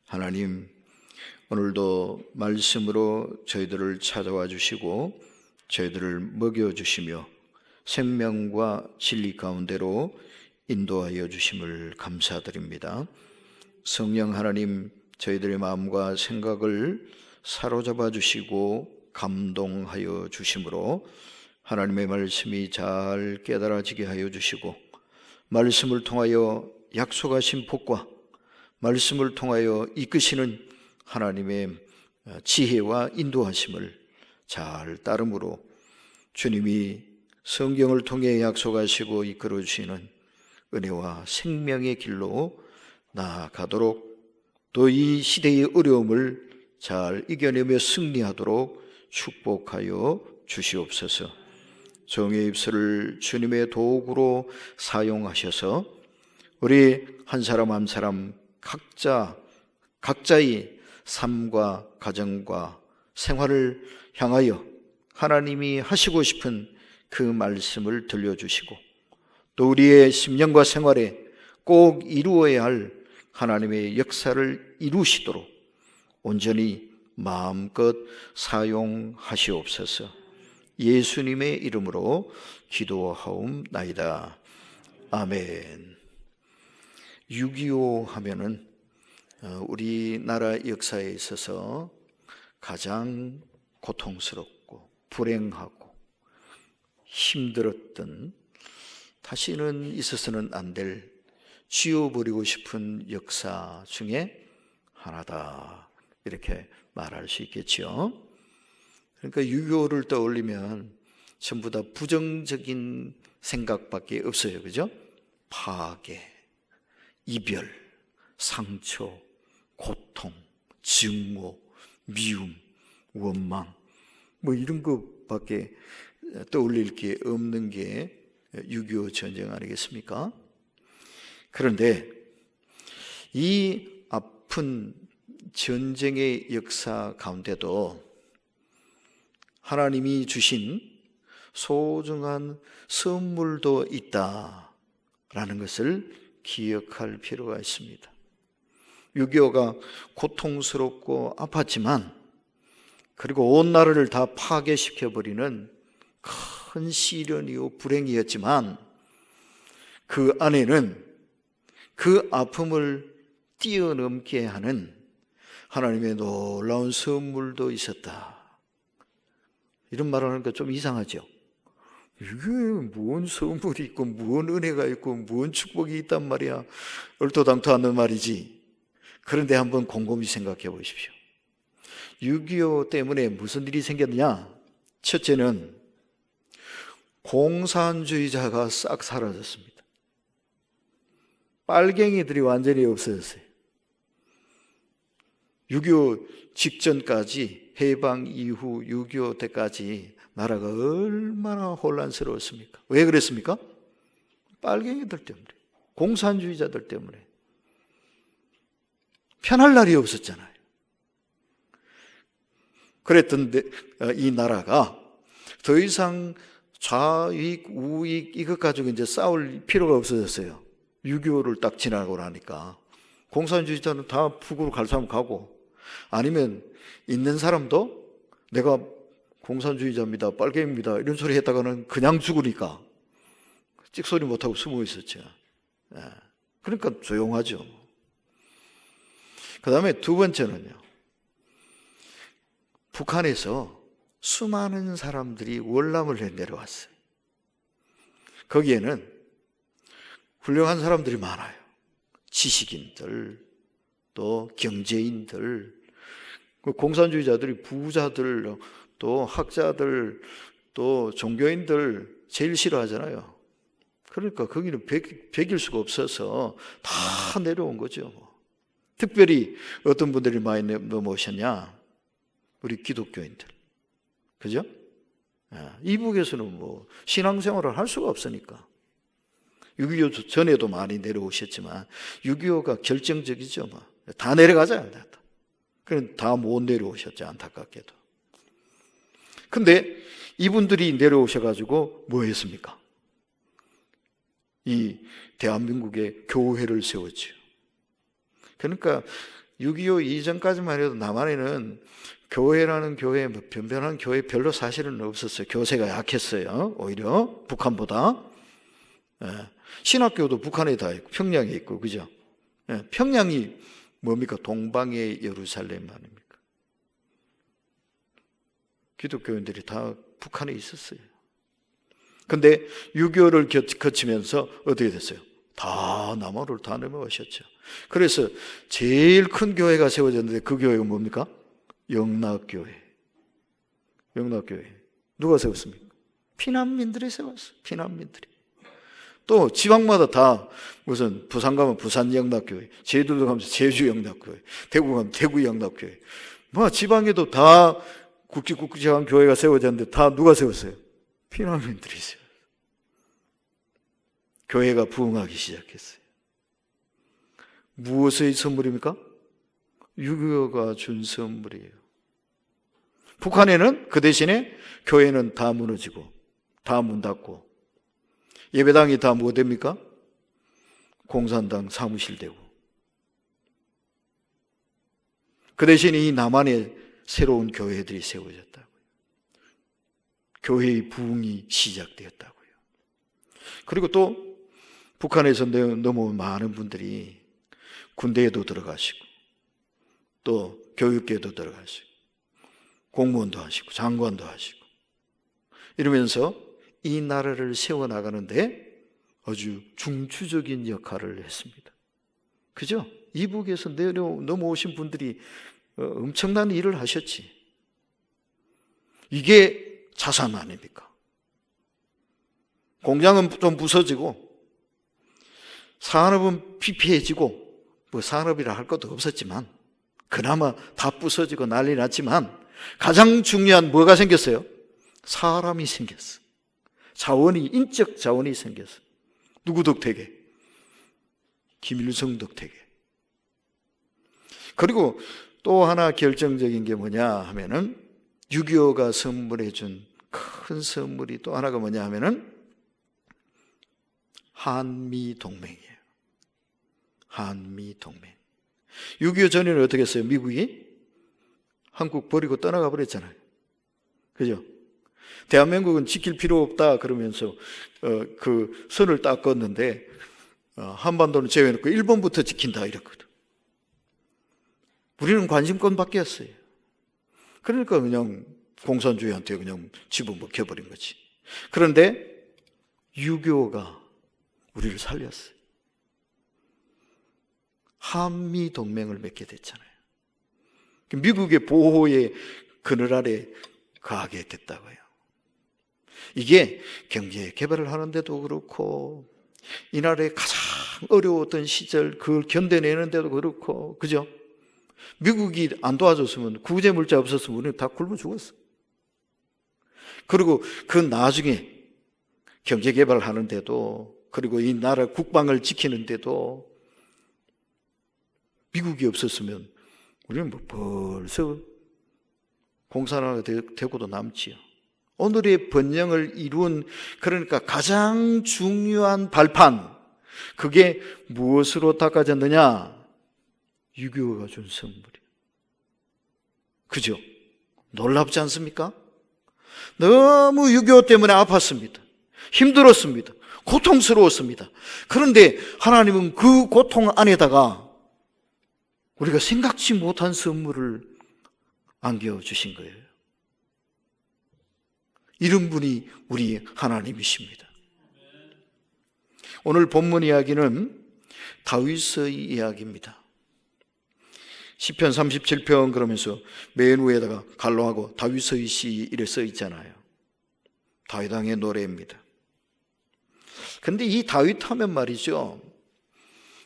하나님, 오늘도 말씀으로 저희들을 찾아와 주시고 저희들을 먹여주시며 생명과 진리 가운데로 인도하여 주심을 감사드립니다. 성령 하나님, 저희들의 마음과 생각을 사로잡아 주시고 감동하여 주심으로 하나님의 말씀이 잘 깨달아지게 하여 주시고, 말씀을 통하여 약속하신 복과 말씀을 통하여 이끄시는 하나님의 지혜와 인도하심을 잘 따름으로 주님이 성경을 통해 약속하시고 이끌어 주시는 은혜와 생명의 길로 나아가도록, 또 이 시대의 어려움을 잘 이겨내며 승리하도록 축복하여 주시옵소서. 종의 입술을 주님의 도구로 사용하셔서 우리 한 사람 한 사람 각자의 삶과 가정과 생활을 향하여 하나님이 하시고 싶은 그 말씀을 들려주시고, 또 우리의 심령과 생활에 꼭 이루어야 할 하나님의 역사를 이루시도록 온전히 마음껏 사용하시옵소서. 예수님의 이름으로 기도하옵나이다. 아멘. 6.25 하면은 우리나라 역사에 있어서 가장 고통스럽고 불행하고 힘들었던, 다시는 있어서는 안 될, 지워버리고 싶은 역사 중에 하나다, 이렇게 말할 수 있겠죠. 그러니까 6.25를 떠올리면 전부 다 부정적인 생각밖에 없어요. 그죠? 파괴, 이별, 상처, 고통, 증오, 미움, 원망, 이런 것밖에 떠올릴 게 없는 게 6.25 전쟁 아니겠습니까? 그런데 이 아픈 전쟁의 역사 가운데도 하나님이 주신 소중한 선물도 있다라는 것을 기억할 필요가 있습니다. 6.25가 고통스럽고 아팠지만, 그리고 온 나라를 다 파괴시켜버리는 큰 시련이요 불행이었지만, 그 안에는 그 아픔을 뛰어넘게 하는 하나님의 놀라운 선물도 있었다. 이런 말을 하니까 좀 이상하죠. 이게 뭔 선물이 있고 뭔 은혜가 있고 뭔 축복이 있단 말이야. 얼토당토 않는 말이지. 그런데 한번 곰곰이 생각해 보십시오. 6.25 때문에 무슨 일이 생겼느냐? 첫째는 공산주의자가 싹 사라졌습니다. 빨갱이들이 완전히 없어졌어요. 6.25 직전까지, 해방 이후 6.25 때까지 나라가 얼마나 혼란스러웠습니까? 왜 그랬습니까? 빨갱이들 때문에, 공산주의자들 때문에. 편할 날이 없었잖아요. 그랬던 이 나라가 더 이상 좌익, 우익 이것 가지고 이제 싸울 필요가 없어졌어요. 6.25를 딱 지나고 나니까 공산주의자는 다 북으로 갈 사람 가고, 아니면 있는 사람도 내가 공산주의자입니다, 빨갱이입니다 이런 소리 했다가는 그냥 죽으니까 찍소리 못하고 숨어 있었죠. 그러니까 조용하죠. 그 다음에 두 번째는요, 북한에서 수많은 사람들이 월남을 해 내려왔어요. 거기에는 훌륭한 사람들이 많아요. 지식인들, 또 경제인들, 공산주의자들이 부자들, 또 학자들, 또 종교인들 제일 싫어하잖아요. 그러니까 거기는 백일 수가 없어서 다 내려온 거죠. 특별히 어떤 분들이 많이 넘어오셨냐? 우리 기독교인들. 그죠? 이북에서는 신앙생활을 할 수가 없으니까. 6.25 전에도 많이 내려오셨지만 6.25가 결정적이죠. 다 내려가잖아요. 그럼 다 못 내려오셨죠, 안타깝게도. 근데 이분들이 내려오셔가지고 뭐 했습니까? 이 대한민국의 교회를 세웠죠. 그러니까 6.25 이전까지만 해도 남한에는 교회라는 교회, 변변한 교회 별로 사실은 없었어요. 교세가 약했어요. 오히려 북한보다. 신학교도 북한에 다 있고 평양에 있고, 그죠? 평양이 뭡니까? 동방의 예루살렘 아닙니까? 기독교인들이 다 북한에 있었어요. 근데 6.25를 거치면서 어떻게 됐어요? 다 남한으로 다 넘어가셨죠. 그래서 제일 큰 교회가 세워졌는데 그 교회가 뭡니까? 영락교회. 영락교회. 누가 세웠습니까? 피난민들이 세웠어요. 피난민들이. 또 지방마다 다 무슨 부산 가면 부산 영락교회, 제주도 가면 제주 영락교회, 대구 가면 대구 영락교회. 뭐 지방에도 다 국지국지한 교회가 세워졌는데 다 누가 세웠어요? 피난민들이 세웠어요. 교회가 부흥하기 시작했어요. 무엇의 선물입니까? 6.25가 준 선물이에요. 북한에는 그 대신에 교회는 다 무너지고 다 문 닫고 예배당이 다 뭐 됩니까? 공산당 사무실 되고. 그 대신에 이 남한에 새로운 교회들이 세워졌다고요. 교회의 부흥이 시작되었다고요. 그리고 또 북한에서 너무 많은 분들이 군대에도 들어가시고 또 교육계에도 들어가시고 공무원도 하시고 장관도 하시고 이러면서 이 나라를 세워나가는데 아주 중추적인 역할을 했습니다. 그죠? 이북에서 넘어오신 분들이 엄청난 일을 하셨지. 이게 자산 아닙니까? 공장은 좀 부서지고 산업은 피폐해지고 뭐 산업이라 할 것도 없었지만 그나마 다 부서지고 난리 났지만 가장 중요한 뭐가 생겼어요? 사람이 생겼어. 자원이, 인적 자원이 생겼어. 누구 덕택에? 김일성 덕택에. 그리고 또 하나 결정적인 게 뭐냐 하면은 6.25가 선물해 준 큰 선물이 또 하나가 뭐냐 하면은 한미동맹이에요. 한미동맹. 6.25 전에는 어떻게 했어요? 미국이 한국 버리고 떠나가 버렸잖아요. 그죠? 대한민국은 지킬 필요 없다 그러면서 그 선을 딱 껐는데 한반도는 제외해놓고 일본부터 지킨다 이랬거든. 우리는 관심권 바뀌었어요. 그러니까 그냥 공산주의한테 그냥 집어먹혀버린 거지. 그런데 6.25가 우리를 살렸어요. 한미동맹을 맺게 됐잖아요. 미국의 보호의 그늘 아래 거하게 됐다고요. 이게 경제 개발을 하는데도 그렇고 이 나라의 가장 어려웠던 시절 그걸 견뎌내는데도 그렇고, 그죠? 미국이 안 도와줬으면, 구제 물자 없었으면 우리는 다 굶어 죽었어. 그리고 그 나중에 경제 개발을 하는데도, 그리고 이 나라 국방을 지키는데도 미국이 없었으면 우리는 뭐 벌써 공산화가 되고도 남지요. 오늘의 번영을 이룬, 그러니까 가장 중요한 발판, 그게 무엇으로 닦아졌느냐? 6.25가 준 선물이에요. 그죠? 놀랍지 않습니까? 너무 6.25 때문에 아팠습니다. 힘들었습니다. 고통스러웠습니다. 그런데 하나님은 그 고통 안에다가 우리가 생각지 못한 선물을 안겨주신 거예요. 이런 분이 우리 하나님이십니다. 오늘 본문 이야기는 다윗의 이야기입니다. 시편 37편 그러면서 맨 위에다가 갈로하고 다윗의 시 이래 써 있잖아요. 다윗 왕의 노래입니다. 근데 이 다윗 하면 말이죠,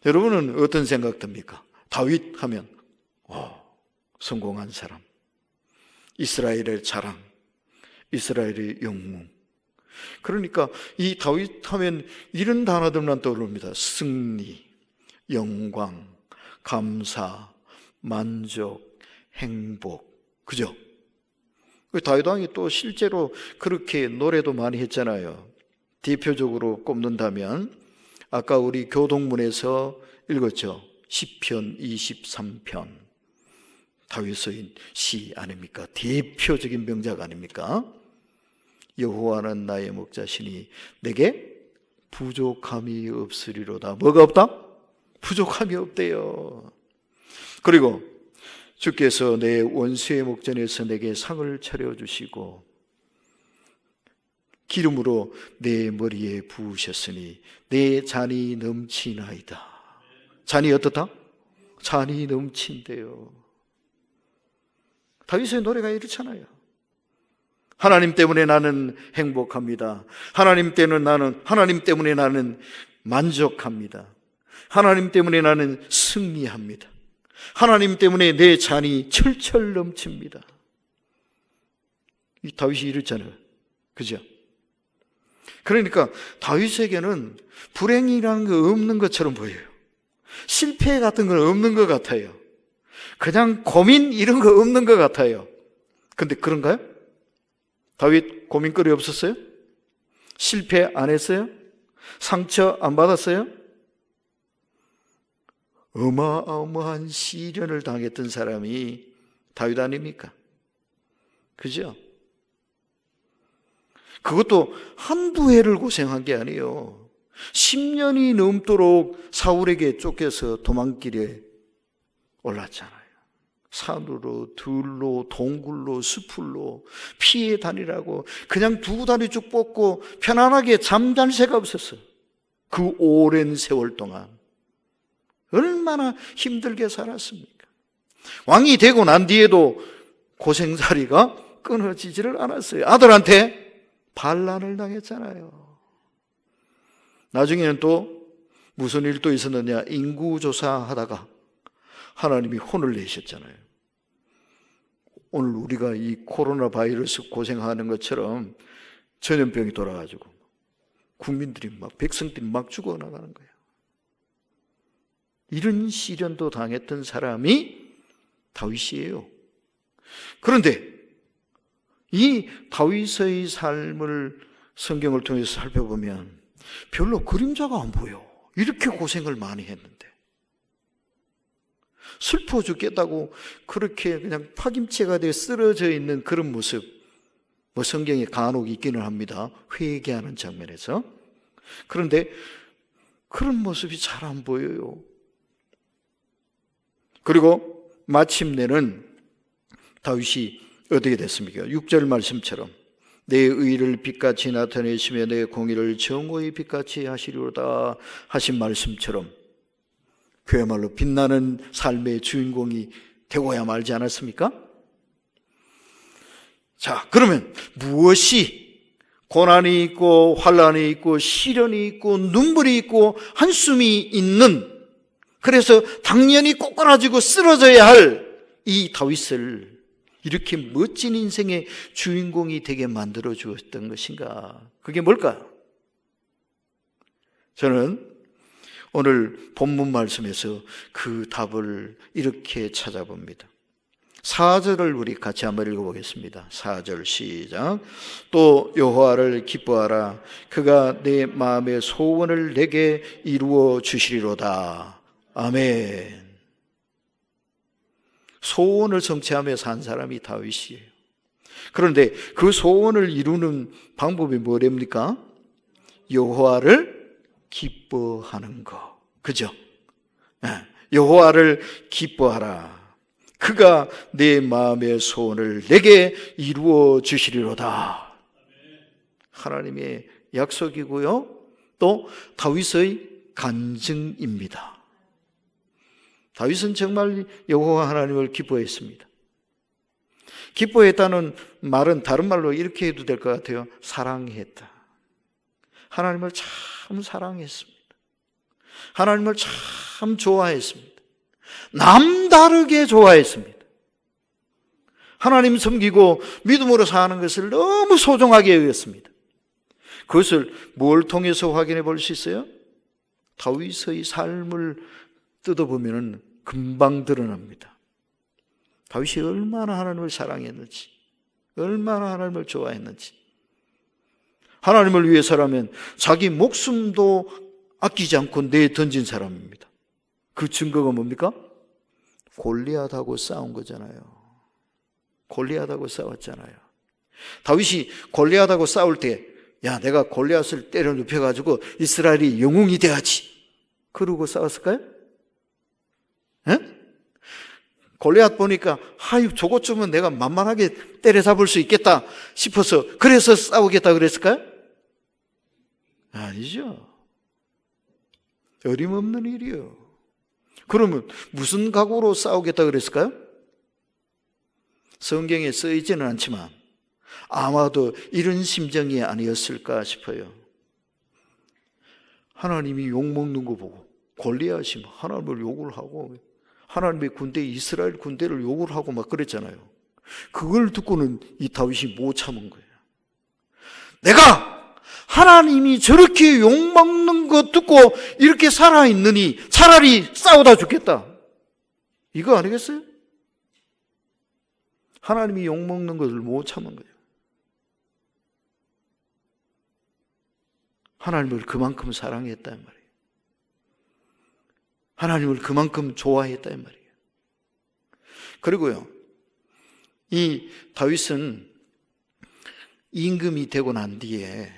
여러분은 어떤 생각 듭니까? 다윗 하면 성공한 사람, 이스라엘의 자랑, 이스라엘의 영웅. 그러니까 이 다윗 하면 이런 단어들만 떠오릅니다. 승리, 영광, 감사, 만족, 행복. 그죠? 다윗 왕이 또 실제로 그렇게 노래도 많이 했잖아요. 대표적으로 꼽는다면 아까 우리 교동문에서 읽었죠. 시편 23편. 다윗의 시 아닙니까? 대표적인 명작 아닙니까? 여호와는 나의 목자시니 내게 부족함이 없으리로다. 뭐가 없다? 부족함이 없대요. 그리고 주께서 내 원수의 목전에서 내게 상을 차려주시고 기름으로 내 머리에 부으셨으니 내 잔이 넘치나이다. 잔이 어떻다? 잔이 넘친대요. 다윗의 노래가 이렇잖아요. 하나님 때문에 나는 행복합니다. 하나님 때문에 나는 만족합니다. 하나님 때문에 나는 승리합니다. 하나님 때문에 내 잔이 철철 넘칩니다. 이 다윗이 이랬잖아요. 그죠? 그러니까 다윗에게는 불행이라는 거 없는 것처럼 보여요. 실패 같은 건 없는 것 같아요. 그냥 고민 이런 거 없는 것 같아요. 근데 그런가요? 다윗 고민거리 없었어요? 실패 안 했어요? 상처 안 받았어요? 어마어마한 시련을 당했던 사람이 다윗 아닙니까? 그죠? 그것도 한두 해를 고생한 게 아니에요. 10년이 넘도록 사울에게 쫓겨서 도망길에 올랐잖아요. 산으로, 들로, 동굴로, 숲으로 피해 다니라고 그냥 두 다리 쭉 뻗고 편안하게 잠잘 새가 없었어요. 그 오랜 세월 동안 얼마나 힘들게 살았습니까? 왕이 되고 난 뒤에도 고생살이가 끊어지지를 않았어요. 아들한테 반란을 당했잖아요. 나중에는 또 무슨 일도 있었느냐, 인구조사 하다가 하나님이 혼을 내셨잖아요. 오늘 우리가 이 코로나 바이러스 고생하는 것처럼 전염병이 돌아가지고 국민들이 백성들이 막 죽어나가는 거예요. 이런 시련도 당했던 사람이 다윗이에요. 그런데 이 다윗의 삶을 성경을 통해서 살펴보면 별로 그림자가 안 보여. 이렇게 고생을 많이 했는데 슬퍼 죽겠다고 그렇게 그냥 파김치가 되어 쓰러져 있는 그런 모습, 성경에 간혹 있기는 합니다. 회개하는 장면에서. 그런데 그런 모습이 잘 안 보여요. 그리고 마침내는 다윗이 어떻게 됐습니까? 6절 말씀처럼 내 의를 빛같이 나타내시며 내 공의를 정오의 빛같이 하시리로다 하신 말씀처럼 그야말로 빛나는 삶의 주인공이 되고야 말지 않았습니까? 자, 그러면 무엇이 고난이 있고 환난이 있고 시련이 있고 눈물이 있고 한숨이 있는, 그래서 당연히 꼬꾸라지고 쓰러져야 할 이 다윗을 이렇게 멋진 인생의 주인공이 되게 만들어 주었던 것인가? 그게 뭘까요? 저는 오늘 본문 말씀에서 그 답을 이렇게 찾아봅니다. 4절을 우리 같이 한번 읽어보겠습니다. 4절 시작. 또 여호와를 기뻐하라. 그가 내 마음의 소원을 내게 이루어 주시리로다. 아멘. 소원을 성취하며 산 사람이 다윗이에요. 그런데 그 소원을 이루는 방법이 뭐랍니까? 여호와를 기뻐하는 거. 그죠? 여호와를 기뻐하라. 그가 내 마음의 소원을 내게 이루어 주시리로다. 하나님의 약속이고요. 또 다윗의 간증입니다. 다윗은 정말 여호와 하나님을 기뻐했습니다. 기뻐했다는 말은 다른 말로 이렇게 해도 될 것 같아요. 사랑했다. 하나님을 참 사랑했습니다. 하나님을 참 좋아했습니다. 남다르게 좋아했습니다. 하나님 섬기고 믿음으로 사는 것을 너무 소중하게 여겼습니다. 그것을 뭘 통해서 확인해 볼 수 있어요? 다윗의 삶을 뜯어보면 금방 드러납니다. 다윗이 얼마나 하나님을 사랑했는지, 얼마나 하나님을 좋아했는지. 하나님을 위해서라면 자기 목숨도 아끼지 않고 내던진 사람입니다. 그 증거가 뭡니까? 골리앗하고 싸운 거잖아요. 골리앗하고 싸웠잖아요. 다윗이 골리앗하고 싸울 때, 야, 내가 골리앗을 때려 눕혀가지고 이스라엘이 영웅이 돼야지, 그러고 싸웠을까요? 에? 골리앗 보니까 아유, 저것쯤은 내가 만만하게 때려잡을 수 있겠다 싶어서 그래서 싸우겠다 그랬을까요? 아니죠. 어림없는 일이요. 그러면 무슨 각오로 싸우겠다 그랬을까요? 성경에 쓰이지는 않지만 아마도 이런 심정이 아니었을까 싶어요. 하나님이 욕먹는 거 보고 골리앗이 하나님을 욕을 하고 하나님의 군대, 이스라엘 군대를 욕을 하고 막 그랬잖아요. 그걸 듣고는 이 다윗이 못 참은 거예요. 내가 하나님이 저렇게 욕먹는 거 듣고 이렇게 살아있느니 차라리 싸우다 죽겠다, 이거 아니겠어요? 하나님이 욕먹는 것을 못 참은 거예요. 하나님을 그만큼 사랑했단 말이에요. 하나님을 그만큼 좋아했단 말이에요. 그리고요, 이 다윗은 임금이 되고 난 뒤에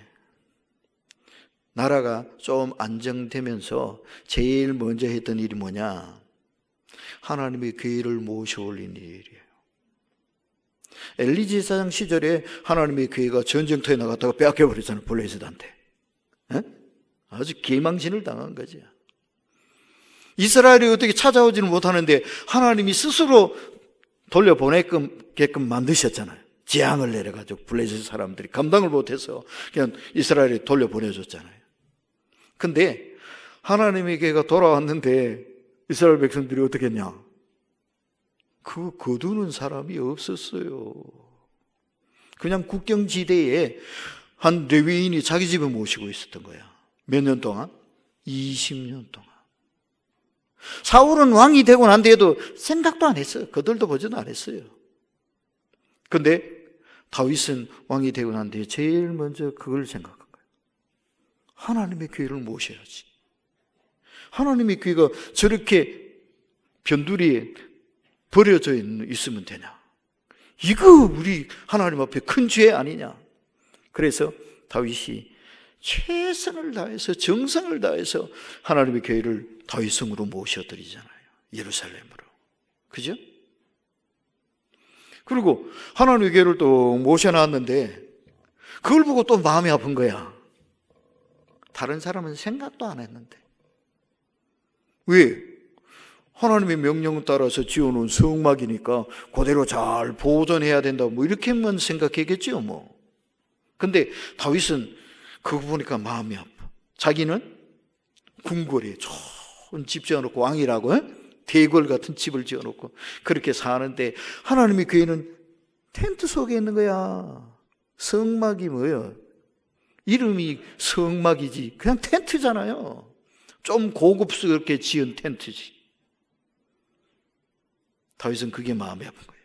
나라가 좀 안정되면서 제일 먼저 했던 일이 뭐냐? 하나님의 괴를 모셔 올린 일이에요. 엘리 제사장 시절에 하나님의 괴가 전쟁터에 나갔다가 빼앗겨버렸잖아요, 블레셋한테. 아주 개망신을 당한 거죠. 이스라엘이 어떻게 찾아오지는 못하는데 하나님이 스스로 돌려보내게끔 만드셨잖아요. 재앙을 내려가지고 블레셋 사람들이 감당을 못해서 그냥 이스라엘에 돌려보내줬잖아요. 근데 하나님의 괴가 돌아왔는데 이스라엘 백성들이 어떻게 했냐? 그 거두는 사람이 없었어요. 그냥 국경지대에 한 레위인이 자기 집에 모시고 있었던 거야. 몇 년 동안? 20년 동안. 사울은 왕이 되고 난 뒤에도 생각도 안 했어요. 그들도 보지도 안 했어요. 근데 다윗은 왕이 되고 난 뒤에 제일 먼저 그걸 생각한 거예요. 하나님의 귀를 모셔야지. 하나님의 귀가 저렇게 변두리에 버려져 있으면 되냐? 이거 우리 하나님 앞에 큰 죄 아니냐? 그래서 다윗이 최선을 다해서 정성을 다해서 하나님의 교회를 다윗성으로 모셔드리잖아요. 예루살렘으로. 그죠? 그리고 하나님의 교회를 또 모셔놨는데 그걸 보고 또 마음이 아픈 거야. 다른 사람은 생각도 안 했는데. 왜? 하나님의 명령을 따라서 지어놓은 성막이니까 그대로 잘 보존해야 된다, 뭐 이렇게만 생각했겠지요 뭐. 근데 다윗은 그거 보니까 마음이 아파. 자기는 궁궐에 좋은 집 지어놓고, 왕이라고 대궐 같은 집을 지어놓고 그렇게 사는데 하나님의 교회는 텐트 속에 있는 거야. 성막이 뭐예요? 이름이 성막이지 그냥 텐트잖아요. 좀 고급스럽게 지은 텐트지. 다윗은 그게 마음이 아픈 거예요.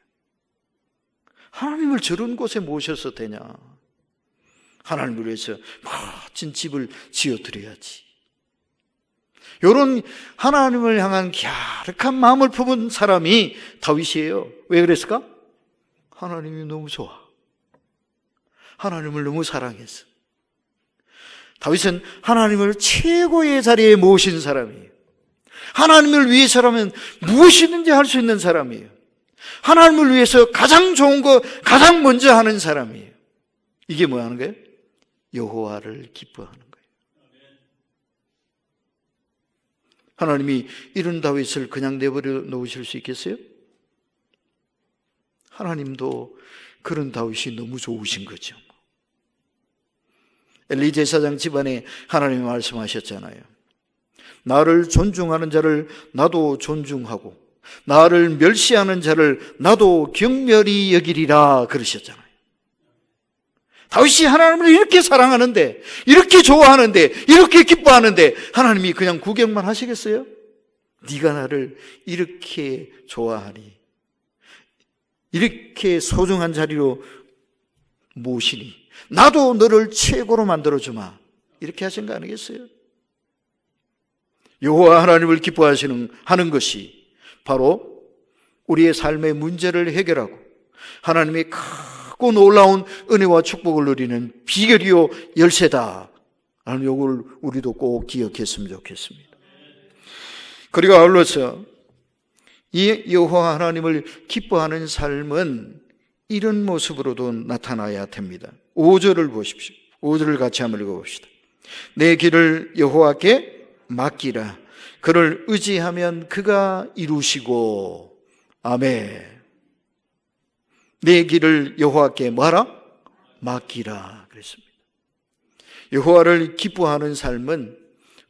하나님을 저런 곳에 모셔서 되냐? 하나님을 위해서 멋진 집을 지어드려야지. 이런 하나님을 향한 갸륵한 마음을 품은 사람이 다윗이에요. 왜 그랬을까? 하나님이 너무 좋아. 하나님을 너무 사랑했어. 다윗은 하나님을 최고의 자리에 모신 사람이에요. 하나님을 위해서라면 무엇이든지 할 수 있는 사람이에요. 하나님을 위해서 가장 좋은 거 가장 먼저 하는 사람이에요. 이게 뭐 하는 거예요? 여호와를 기뻐하는 거예요. 하나님이 이런 다윗을 그냥 내버려 놓으실 수 있겠어요? 하나님도 그런 다윗이 너무 좋으신 거죠. 엘리 제사장 집안에 하나님이 말씀하셨잖아요. 나를 존중하는 자를 나도 존중하고 나를 멸시하는 자를 나도 경멸히 여기리라 그러셨잖아요. 다윗이 하나님을 이렇게 사랑하는데, 이렇게 좋아하는데, 이렇게 기뻐하는데 하나님이 그냥 구경만 하시겠어요? 네가 나를 이렇게 좋아하니, 이렇게 소중한 자리로 모시니 나도 너를 최고로 만들어주마, 이렇게 하신 거 아니겠어요? 여호와 하나님을 기뻐하시는 것이 바로 우리의 삶의 문제를 해결하고 하나님의 크고 놀라운 은혜와 축복을 누리는 비결이요 열쇠다 라는 요걸 우리도 꼭 기억했으면 좋겠습니다. 그리고 아울러서 이 여호와 하나님을 기뻐하는 삶은 이런 모습으로도 나타나야 됩니다. 5절을 보십시오. 5절을 같이 한번 읽어봅시다. 내 길을 여호와께 맡기라. 그를 의지하면 그가 이루시고. 아멘. 내 길을 여호와께 뭐하라? 맡기라 그랬습니다. 여호와를 기뻐하는 삶은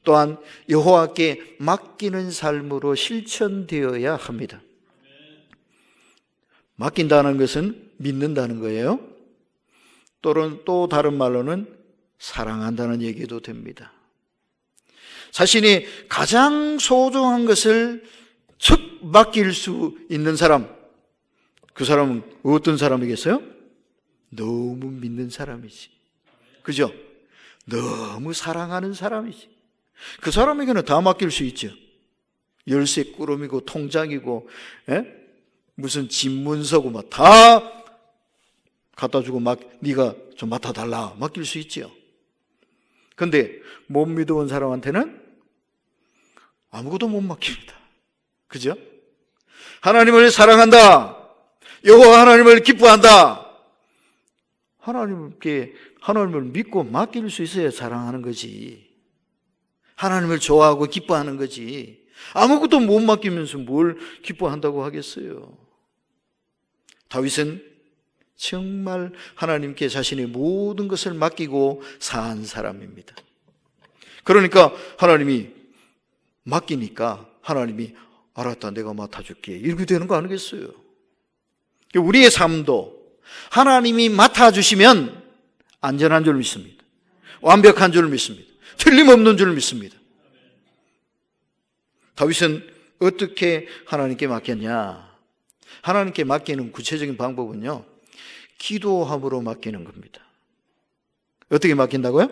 또한 여호와께 맡기는 삶으로 실천되어야 합니다. 맡긴다는 것은 믿는다는 거예요. 또는 또 다른 말로는 사랑한다는 얘기도 됩니다. 자신이 가장 소중한 것을 척 맡길 수 있는 사람, 그 사람은 어떤 사람이겠어요? 너무 믿는 사람이지. 그죠? 너무 사랑하는 사람이지. 그 사람에게는 다 맡길 수 있죠. 열쇠 꾸러미고 통장이고 무슨 집문서고 막 다 갖다 주고 막 네가 좀 맡아달라 맡길 수 있죠. 근데 못 믿어온 사람한테는 아무것도 못 맡깁니다. 그죠? 하나님을 사랑한다. 여호와 하나님을 기뻐한다. 하나님을 믿고 맡길 수 있어야 사랑하는 거지. 하나님을 좋아하고 기뻐하는 거지. 아무것도 못 맡기면서 뭘 기뻐한다고 하겠어요. 다윗은 정말 하나님께 자신의 모든 것을 맡기고 산 사람입니다. 그러니까 하나님이 맡기니까 하나님이 알았다, 내가 맡아줄게, 이렇게 되는 거 아니겠어요? 우리의 삶도 하나님이 맡아주시면 안전한 줄 믿습니다. 완벽한 줄 믿습니다. 틀림없는 줄 믿습니다. 다윗은 어떻게 하나님께 맡겼냐? 하나님께 맡기는 구체적인 방법은요, 기도함으로 맡기는 겁니다. 어떻게 맡긴다고요?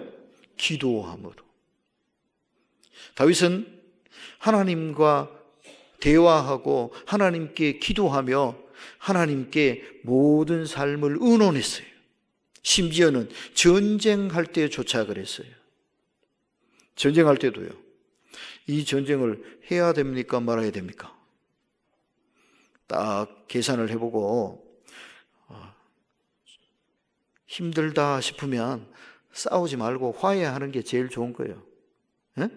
기도함으로. 다윗은 하나님과 대화하고 하나님께 기도하며 하나님께 모든 삶을 의논했어요. 심지어는 전쟁할 때조차 그랬어요. 전쟁할 때도요. 이 전쟁을 해야 됩니까? 말아야 됩니까? 딱 계산을 해보고 힘들다 싶으면 싸우지 말고 화해하는 게 제일 좋은 거예요. 에?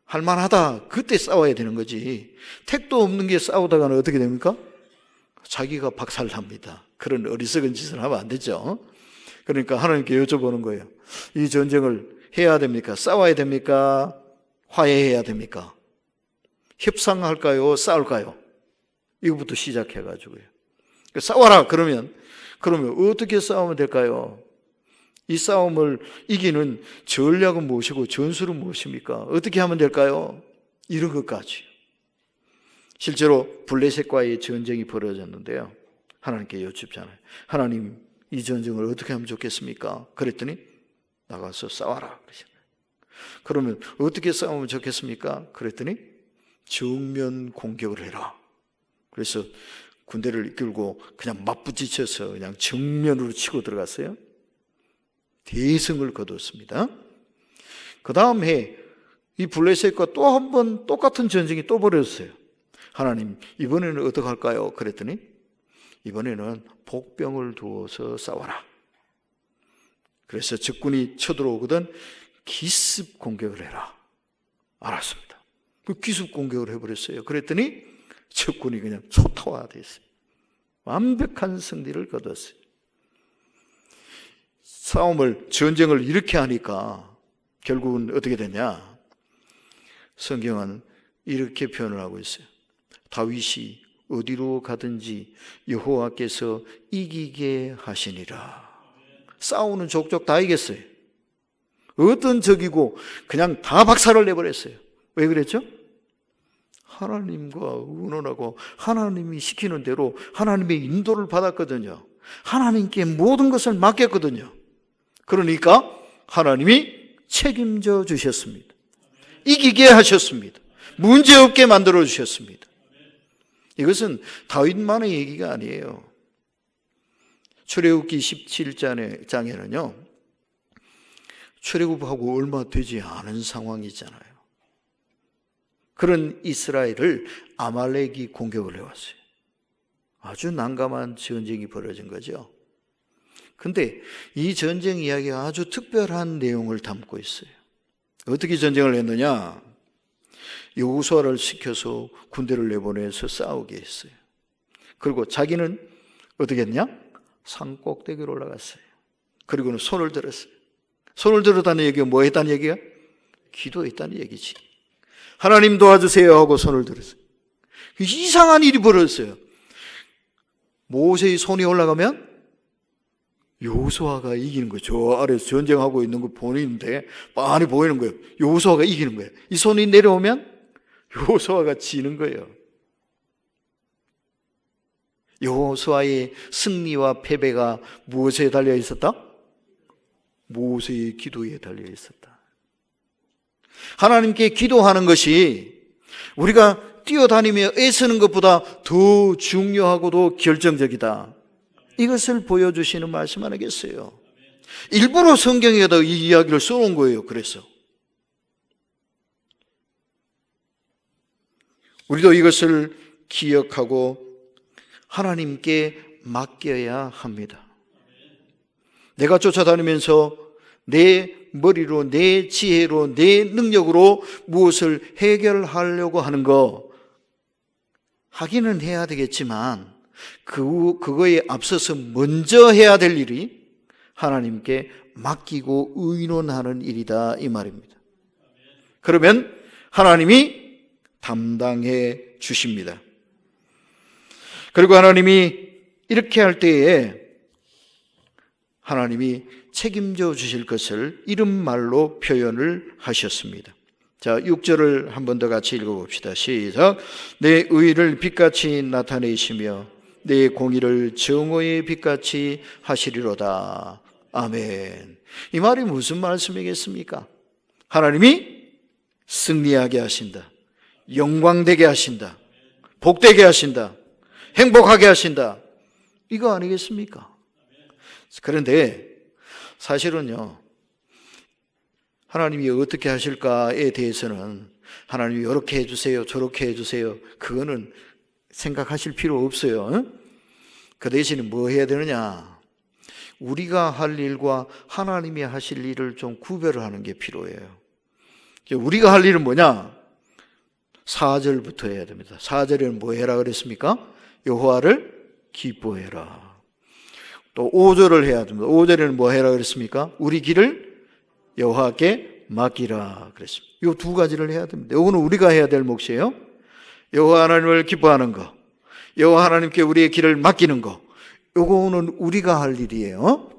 할만하다, 그때 싸워야 되는 거지. 택도 없는 게 싸우다가는 어떻게 됩니까? 자기가 박살납니다. 그런 어리석은 짓을 하면 안 되죠. 그러니까 하나님께 여쭤보는 거예요. 이 전쟁을 해야 됩니까? 싸워야 됩니까? 화해해야 됩니까? 협상할까요? 싸울까요? 이거부터 시작해가지고요. 싸워라 그러면 어떻게 싸우면 될까요? 이 싸움을 이기는 전략은 무엇이고 전술은 무엇입니까? 어떻게 하면 될까요? 이런 것까지. 실제로 블레셋과의 전쟁이 벌어졌는데요, 하나님께 여쭙잖아요. 하나님, 이 전쟁을 어떻게 하면 좋겠습니까? 그랬더니 나가서 싸워라 그러잖아요. 그러면 어떻게 싸우면 좋겠습니까? 그랬더니 정면 공격을 해라. 그래서 군대를 이끌고 그냥 맞부딪혀서 그냥 정면으로 치고 들어갔어요. 대승을 거뒀습니다. 그 다음 해 이 블레셋과 또 한 번 똑같은 전쟁이 또 벌어졌어요. 하나님, 이번에는 어떻게 할까요? 그랬더니 이번에는 복병을 두어서 싸워라. 그래서 적군이 쳐들어오거든 기습 공격을 해라. 알았습니다. 그 기습 공격을 해버렸어요. 그랬더니 적군이 그냥 초토화됐어요. 완벽한 승리를 거뒀어요. 전쟁을 이렇게 하니까 결국은 어떻게 되냐? 성경은 이렇게 표현을 하고 있어요. 다윗이 어디로 가든지 여호와께서 이기게 하시니라. 싸우는 족족 다 이겼어요. 어떤 적이고 그냥 다 박살을 내버렸어요. 왜 그랬죠? 하나님과 의논하고 하나님이 시키는 대로 하나님의 인도를 받았거든요. 하나님께 모든 것을 맡겼거든요. 그러니까 하나님이 책임져 주셨습니다. 이기게 하셨습니다. 문제없게 만들어 주셨습니다. 이것은 다윗만의 얘기가 아니에요. 출애굽기 17장에는요, 출애굽하고 얼마 되지 않은 상황이잖아요. 그런 이스라엘을 아말렉이 공격을 해왔어요. 아주 난감한 전쟁이 벌어진 거죠. 근데 이 전쟁 이야기가 아주 특별한 내용을 담고 있어요. 어떻게 전쟁을 했느냐? 여호수아를 시켜서 군대를 내보내서 싸우게 했어요. 그리고 자기는 어떻게 했냐? 산 꼭대기로 올라갔어요. 그리고는 손을 들었어요. 손을 들었다는 얘기가 뭐 했다는 얘기야? 기도했다는 얘기지. 하나님 도와주세요 하고 손을 들었어요. 이상한 일이 벌어졌어요. 모세의 손이 올라가면 여호수아가 이기는 거예요. 저 아래에서 전쟁하고 있는 거 보이는데 빤히 보이는 거예요. 여호수아가 이기는 거예요. 이 손이 내려오면 여호수아가 지는 거예요. 여호수아의 승리와 패배가 무엇에 달려 있었다? 모세의 기도에 달려 있었다. 하나님께 기도하는 것이 우리가 뛰어다니며 애쓰는 것보다 더 중요하고도 결정적이다. 이것을 보여주시는 말씀 아니겠어요? 일부러 성경에다 이 이야기를 써놓은 거예요. 그래서 우리도 이것을 기억하고 하나님께 맡겨야 합니다. 내가 쫓아다니면서 내 머리로, 내 지혜로, 내 능력으로 무엇을 해결하려고 하는 거 하기는 해야 되겠지만 그거에 앞서서 먼저 해야 될 일이 하나님께 맡기고 의논하는 일이다 이 말입니다. 그러면 하나님이 담당해 주십니다. 그리고 하나님이 이렇게 할 때에 하나님이 책임져 주실 것을 이런 말로 표현을 하셨습니다. 자, 6절을 한 번 더 같이 읽어봅시다. 시작. 내 의를 빛같이 나타내시며 내 공의를 정오의 빛같이 하시리로다. 아멘. 이 말이 무슨 말씀이겠습니까? 하나님이 승리하게 하신다. 영광되게 하신다. 복되게 하신다. 행복하게 하신다. 이거 아니겠습니까? 그런데 사실은요, 하나님이 어떻게 하실까에 대해서는 하나님이 이렇게 해주세요, 저렇게 해주세요, 그거는 생각하실 필요 없어요. 그 대신에 뭐 해야 되느냐? 우리가 할 일과 하나님이 하실 일을 좀 구별을 하는 게 필요해요. 우리가 할 일은 뭐냐? 4절부터 해야 됩니다. 4절에는 뭐 해라 그랬습니까? 여호와를 기뻐해라. 또 5절을 해야 됩니다. 5절에는 뭐 해라 그랬습니까? 우리 길을 여호와께 맡기라 그랬습니다. 이 두 가지를 해야 됩니다. 이거는 우리가 해야 될 몫이에요. 여호와 하나님을 기뻐하는 거, 여호와 하나님께 우리의 길을 맡기는 거, 이거는 우리가 할 일이에요.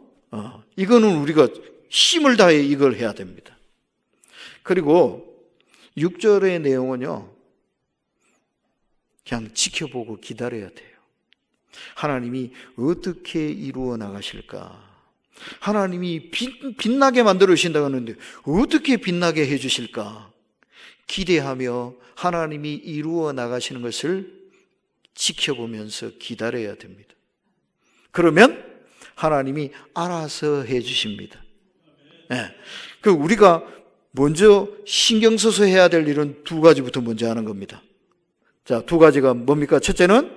이거는 우리가 힘을 다해 이걸 해야 됩니다. 그리고 6절의 내용은요, 그냥 지켜보고 기다려야 돼요. 하나님이 어떻게 이루어 나가실까? 하나님이 빛나게 만들어 주신다고 하는데 어떻게 빛나게 해 주실까? 기대하며 하나님이 이루어 나가시는 것을 지켜보면서 기다려야 됩니다. 그러면 하나님이 알아서 해 주십니다. 네. 그 우리가 먼저 신경 써서 해야 될 일은 두 가지부터 먼저 하는 겁니다. 자, 두 가지가 뭡니까? 첫째는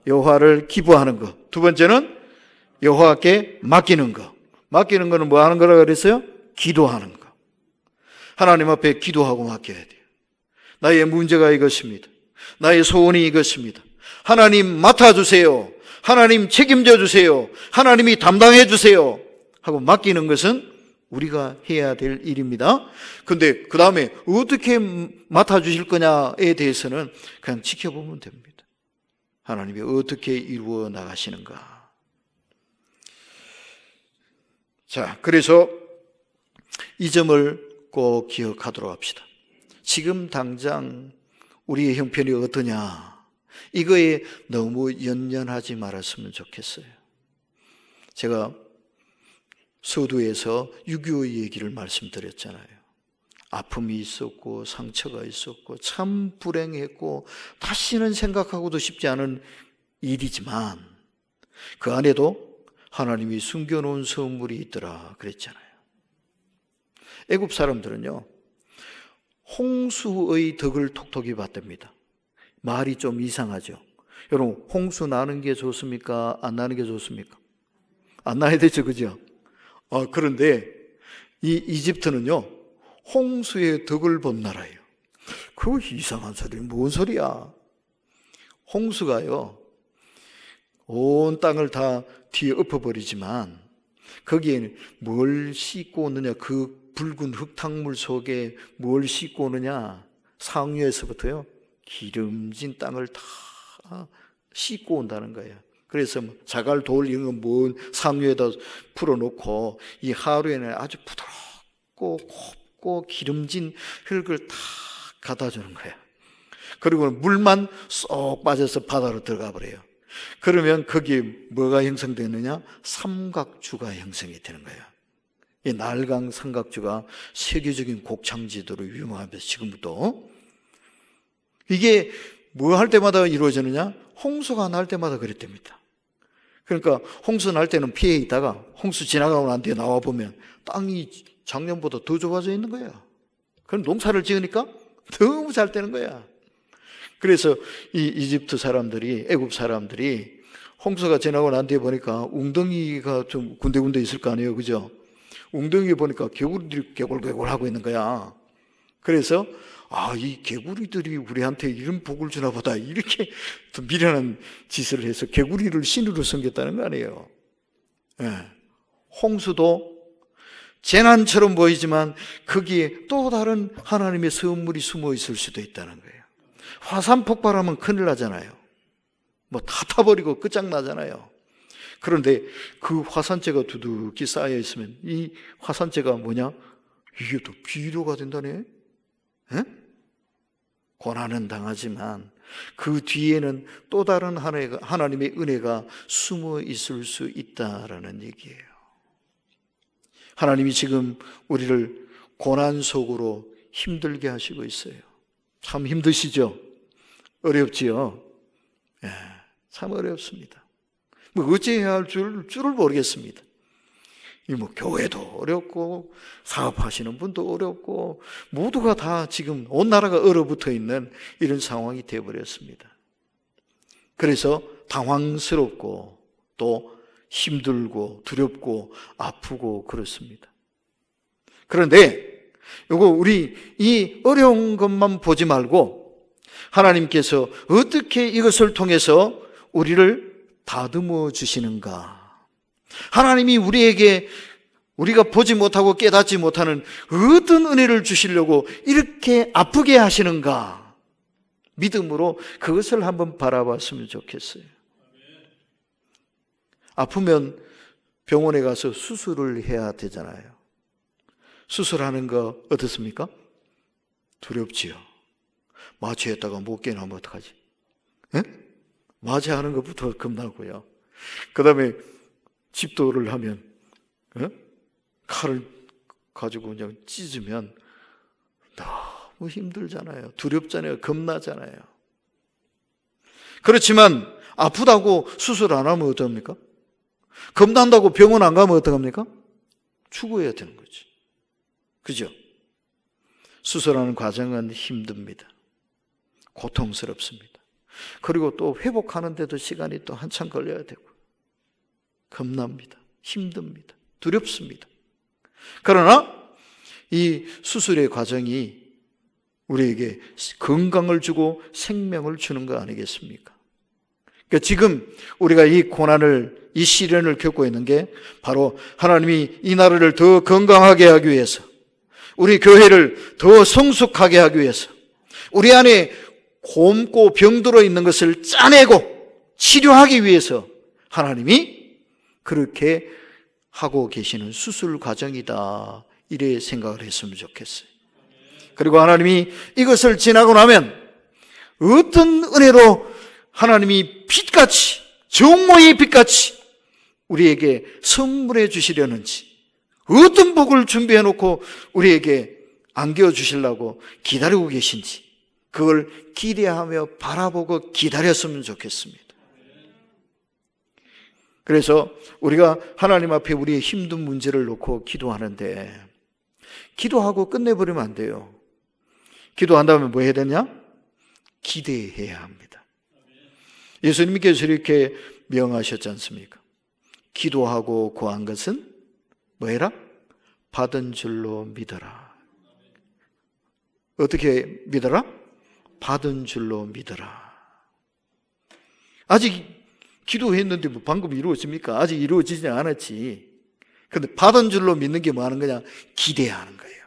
여호와를 기뻐하는 것. 두 번째는 여호와께 맡기는 것. 맡기는 거는 뭐 하는 거라 그랬어요? 기도하는 거. 하나님 앞에 기도하고 맡겨야 돼요. 나의 문제가 이것입니다. 나의 소원이 이것입니다. 하나님 맡아주세요. 하나님 책임져 주세요. 하나님이 담당해 주세요. 하고 맡기는 것은 우리가 해야 될 일입니다. 근데 그 다음에 어떻게 맡아주실 거냐에 대해서는 그냥 지켜보면 됩니다. 하나님이 어떻게 이루어 나가시는가. 자, 그래서 이 점을 꼭 기억하도록 합시다. 지금 당장 우리의 형편이 어떠냐, 이거에 너무 연연하지 말았으면 좋겠어요. 제가 서두에서 6.25 얘기를 말씀드렸잖아요. 아픔이 있었고 상처가 있었고 참 불행했고 다시는 생각하고도 싶지 않은 일이지만 그 안에도 하나님이 숨겨놓은 선물이 있더라 그랬잖아요. 애굽 사람들은요, 홍수의 덕을 톡톡히 봤답니다. 말이 좀 이상하죠. 여러분, 홍수 나는 게 좋습니까? 안 나는 게 좋습니까? 안 나야 되죠, 그죠? 그런데 이 이집트는요, 홍수의 덕을 본 나라예요. 그 이상한 소리, 뭔 소리야? 홍수가요, 온 땅을 다 뒤에 엎어버리지만 거기에 뭘 싣고 오느냐? 그 붉은 흙탕물 속에 뭘 싣고 오느냐? 상류에서부터요, 기름진 땅을 다 싣고 온다는 거예요. 그래서 자갈, 돌 이런 거 먼 상류에다 풀어놓고 이 하루에는 아주 부드럽고 곱고 기름진 흙을 다 갖다 주는 거예요. 그리고 물만 쏙 빠져서 바다로 들어가 버려요. 그러면 거기에 뭐가 형성되느냐? 삼각주가 형성이 되는 거예요. 이 날강 삼각주가 세계적인 곡창지도로 유명하면서 지금부터 이게 뭐 할 때마다 이루어지느냐? 홍수가 날 때마다 그랬답니다. 그러니까 홍수 날 때는 피해 있다가 홍수 지나가고 난 뒤에 나와 보면 땅이 작년보다 더 좋아져 있는 거야. 그럼 농사를 지으니까 너무 잘 되는 거야. 그래서 이 이집트 사람들이, 애굽 사람들이 홍수가 지나고 난 뒤에 보니까 웅덩이가 좀 군데군데 있을 거 아니에요, 그죠? 웅덩이에 보니까 개구리들이 개골개골 하고 있는 거야. 그래서 이 개구리들이 우리한테 이런 복을 주나 보다, 이렇게 또 미련한 짓을 해서 개구리를 신으로 섬겼다는 거 아니에요. 예. 홍수도 재난처럼 보이지만 거기에 또 다른 하나님의 선물이 숨어 있을 수도 있다는 거예요. 화산 폭발하면 큰일 나잖아요. 뭐 다 타버리고 끝장나잖아요. 그런데 그 화산재가 두둑히 쌓여 있으면 이 화산재가 뭐냐? 이게 또 비료가 된다네. 에? 고난은 당하지만 그 뒤에는 또 다른 하나님의 은혜가 숨어 있을 수 있다라는 얘기예요. 하나님이 지금 우리를 고난 속으로 힘들게 하시고 있어요. 참 힘드시죠? 어렵지요? 참 어렵습니다. 뭐 어찌해야 할 줄을 모르겠습니다. 교회도 어렵고 사업하시는 분도 어렵고 모두가 다 지금 온 나라가 얼어붙어 있는 이런 상황이 되어버렸습니다. 그래서 당황스럽고 또 힘들고 두렵고 아프고 그렇습니다. 그런데 우리 이 어려운 것만 보지 말고 하나님께서 어떻게 이것을 통해서 우리를 다듬어 주시는가? 하나님이 우리에게 우리가 보지 못하고 깨닫지 못하는 어떤 은혜를 주시려고 이렇게 아프게 하시는가? 믿음으로 그것을 한번 바라봤으면 좋겠어요. 아프면 병원에 가서 수술을 해야 되잖아요. 수술하는 거 어떻습니까? 두렵지요. 마취했다가 못 깨나면 어떡하지? 에? 마취하는 것부터 겁나고요. 그 다음에 집도를 하면 칼을 가지고 그냥 찢으면 너무 힘들잖아요. 두렵잖아요. 겁나잖아요. 그렇지만 아프다고 수술 안 하면 어떡합니까? 겁난다고 병원 안 가면 어떡합니까? 죽어야 되는 거지. 그죠? 수술하는 과정은 힘듭니다. 고통스럽습니다. 그리고 또 회복하는데도 시간이 또 한참 걸려야 되고 겁납니다. 힘듭니다. 두렵습니다. 그러나 이 수술의 과정이 우리에게 건강을 주고 생명을 주는 거 아니겠습니까? 그러니까 지금 우리가 이 고난을, 이 시련을 겪고 있는 게 바로 하나님이 이 나라를 더 건강하게 하기 위해서, 우리 교회를 더 성숙하게 하기 위해서, 우리 안에 곪고 병들어 있는 것을 짜내고 치료하기 위해서 하나님이 그렇게 하고 계시는 수술 과정이다, 이래 생각을 했으면 좋겠어요. 그리고 하나님이 이것을 지나고 나면 어떤 은혜로 하나님이 빛같이, 정모의 빛같이 우리에게 선물해 주시려는지, 어떤 복을 준비해 놓고 우리에게 안겨주시려고 기다리고 계신지 그걸 기대하며 바라보고 기다렸으면 좋겠습니다. 그래서 우리가 하나님 앞에 우리의 힘든 문제를 놓고 기도하는데 기도하고 끝내버리면 안 돼요. 기도한 다음에 뭐 해야 되냐? 기대해야 합니다. 예수님께서 이렇게 명하셨지 않습니까? 기도하고 구한 것은 뭐 해라? 받은 줄로 믿어라. 어떻게 믿어라? 받은 줄로 믿어라. 아직 기도했는데 뭐 방금 이루어집니까? 아직 이루어지지 않았지. 근데 받은 줄로 믿는 게 뭐 하는 거냐? 기대하는 거예요.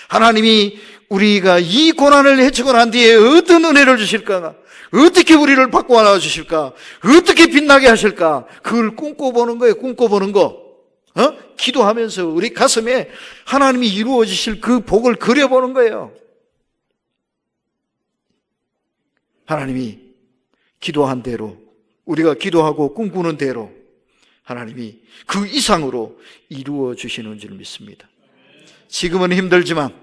하나님이 우리가 이 고난을 헤치고 난 뒤에 어떤 은혜를 주실까? 어떻게 우리를 바꿔 놔 주실까? 어떻게 빛나게 하실까? 그걸 꿈꿔보는 거예요. 꿈꿔보는 거. 기도하면서 우리 가슴에 하나님이 이루어지실 그 복을 그려보는 거예요. 하나님이 기도한 대로, 우리가 기도하고 꿈꾸는 대로 하나님이 그 이상으로 이루어 주시는 줄 믿습니다. 지금은 힘들지만,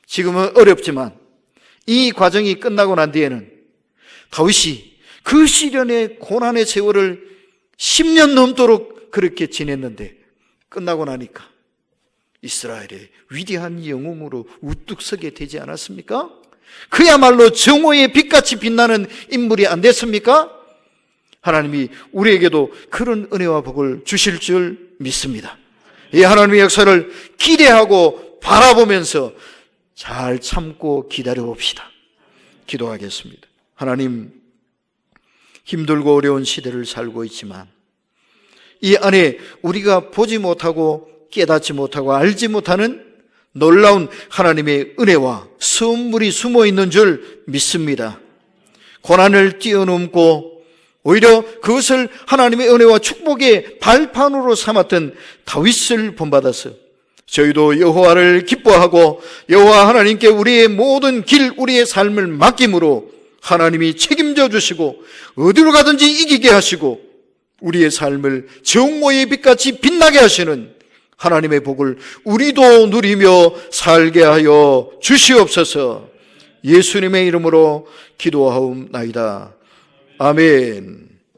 지금은 어렵지만 이 과정이 끝나고 난 뒤에는 다윗이 그 시련의 고난의 세월을 10년 넘도록 그렇게 지냈는데 끝나고 나니까 이스라엘의 위대한 영웅으로 우뚝 서게 되지 않았습니까? 그야말로 정오의 빛같이 빛나는 인물이 안 됐습니까? 하나님이 우리에게도 그런 은혜와 복을 주실 줄 믿습니다. 이 하나님의 역사를 기대하고 바라보면서 잘 참고 기다려 봅시다. 기도하겠습니다. 하나님, 힘들고 어려운 시대를 살고 있지만 이 안에 우리가 보지 못하고 깨닫지 못하고 알지 못하는 놀라운 하나님의 은혜와 선물이 숨어 있는 줄 믿습니다. 고난을 뛰어넘고 오히려 그것을 하나님의 은혜와 축복의 발판으로 삼았던 다윗을 본받아서 저희도 여호와를 기뻐하고 여호와 하나님께 우리의 모든 길, 우리의 삶을 맡김으로 하나님이 책임져 주시고 어디로 가든지 이기게 하시고 우리의 삶을 정오의 빛같이 빛나게 하시는 하나님의 복을 우리도 누리며 살게 하여 주시옵소서. 예수님의 이름으로 기도하옵나이다. 아멘.